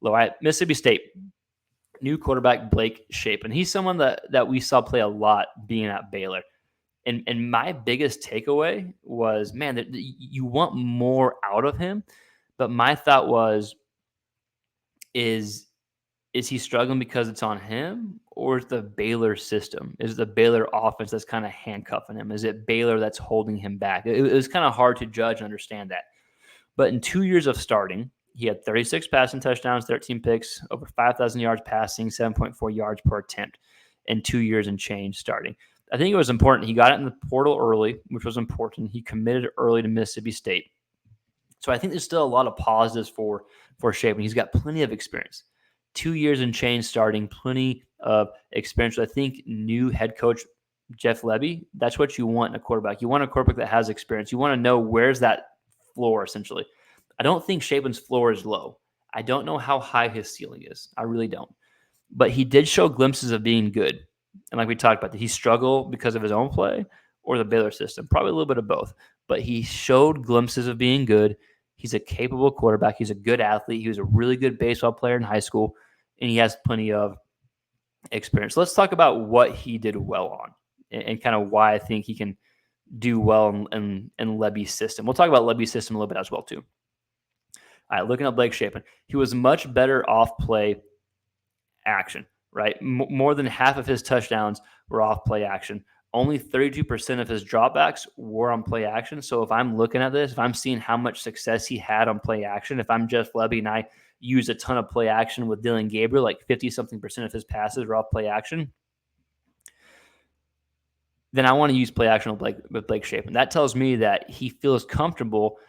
low. At Mississippi State, new quarterback Blake Shapen. He's someone that we saw play a lot being at Baylor. And my biggest takeaway was, man, that you want more out of him. But my thought was, is he struggling because it's on him, or is the Baylor system? Is the Baylor offense that's kind of handcuffing him? Is it Baylor that's holding him back? It was kind of hard to judge and understand that. But in 2 years of starting, he had 36 passing touchdowns, 13 picks, over 5,000 yards passing, 7.4 yards per attempt in 2 years and change starting. I think it was important. He got it in the portal early, which was important. He committed early to Mississippi State. So I think there's still a lot of positives for Shapen. He's got plenty of experience. 2 years and change starting, plenty of experience. I think new head coach Jeff Lebby, that's what you want in a quarterback. You want a quarterback that has experience. You want to know where's that floor, essentially. I don't think Shapen's floor is low. I don't know how high his ceiling is. I really don't. But he did show glimpses of being good. And like we talked about, did he struggle because of his own play or the Baylor system? Probably a little bit of both. But he showed glimpses of being good. He's a capable quarterback. He's a good athlete. He was a really good baseball player in high school, and he has plenty of experience. Let's talk about what he did well on and kind of why I think he can do well in Lebby's system. We'll talk about Lebby's system a little bit as well, too. All right, looking at Blake Shapen, he was much better off play action, right? More than half of his touchdowns were off play action. Only 32% of his dropbacks were on play action. So if I'm looking at this, if I'm seeing how much success he had on play action, if I'm Jeff Lebby and I use a ton of play action with Dylan Gabriel, like 50-something% of his passes were off play action, then I want to use play action with Blake Shapen. That tells me that he feels comfortable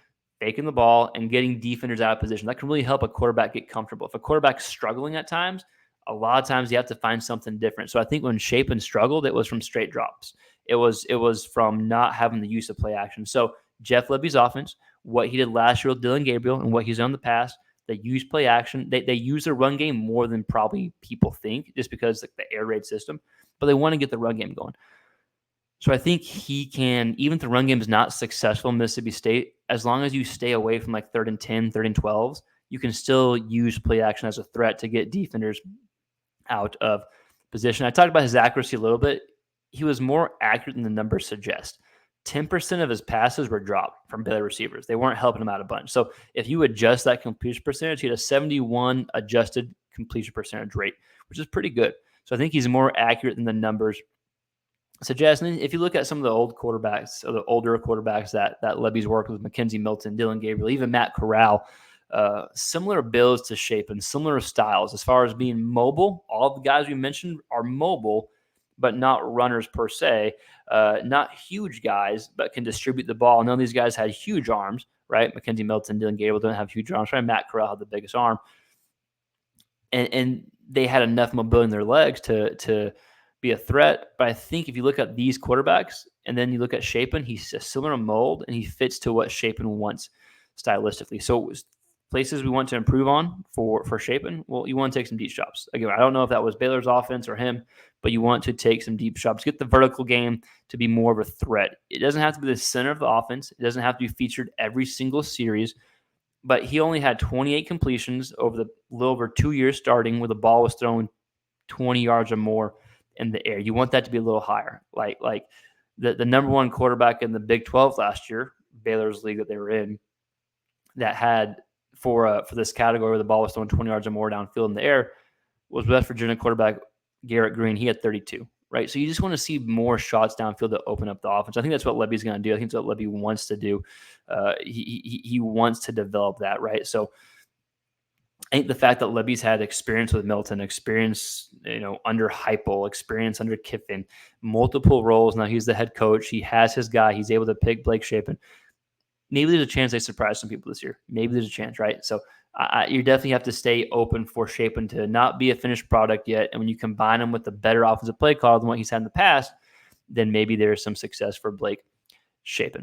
faking the ball and getting defenders out of position. That can really help a quarterback get comfortable. If a quarterback's struggling at times, a lot of times you have to find something different. So I think when Shapen struggled, it was from straight drops. It was from not having the use of play action. So Jeff Lebby's offense, what he did last year with Dylan Gabriel and what he's done in the past, they use play action. They use their run game more than probably people think, just because like the air raid system, but they want to get the run game going. So I think he can, even if the run game is not successful in Mississippi State, as long as you stay away from like 3rd and 10, 3rd and 12s, you can still use play action as a threat to get defenders out of position. I talked about his accuracy a little bit. He was more accurate than the numbers suggest. 10% of his passes were dropped from Baylor receivers. They weren't helping him out a bunch. So if you adjust that completion percentage, he had a 71 adjusted completion percentage rate, which is pretty good. So I think he's more accurate than the numbers suggest. And if you look at some of the old quarterbacks, or the older quarterbacks that Lebby's worked with, Mackenzie Milton, Dylan Gabriel, even Matt Corral, similar builds to Shapen, similar styles as far as being mobile. All the guys we mentioned are mobile, but not runners per se. Not huge guys, but can distribute the ball. None of these guys had huge arms, right? Mackenzie Milton, Dylan Gabriel don't have huge arms, right? Matt Corral had the biggest arm. And they had enough mobility in their legs to be a threat. But I think if you look at these quarterbacks and then you look at Shapen, he's a similar mold and he fits to what Shapen wants stylistically. So places we want to improve on for Shapen, well, you want to take some deep shots. Again, I don't know if that was Baylor's offense or him, but you want to take some deep shots, get the vertical game to be more of a threat. It doesn't have to be the center of the offense. It doesn't have to be featured every single series, but he only had 28 completions over the little over 2 years starting, where the ball was thrown 20 yards or more in the air. You want that to be a little higher. Like the number one quarterback in the Big 12 last year, Baylor's league that they were in, that had for this category where the ball was thrown 20 yards or more downfield in the air, was West Virginia quarterback Garrett Green. He had 32, right? So you just want to see more shots downfield to open up the offense. I think that's what Lebby's going to do. I think that's what Lebby wants to do. He wants to develop that, right? So I think the fact that Lebby's had experience with Milton, experience, under Heupel, experience under Kiffin, multiple roles. Now he's the head coach. He has his guy. He's able to pick Blake Shapen. Maybe there's a chance they surprise some people this year. Maybe there's a chance, right? So you definitely have to stay open for Shapen to not be a finished product yet. And when you combine him with a better offensive play call than what he's had in the past, then maybe there's some success for Blake Shapen.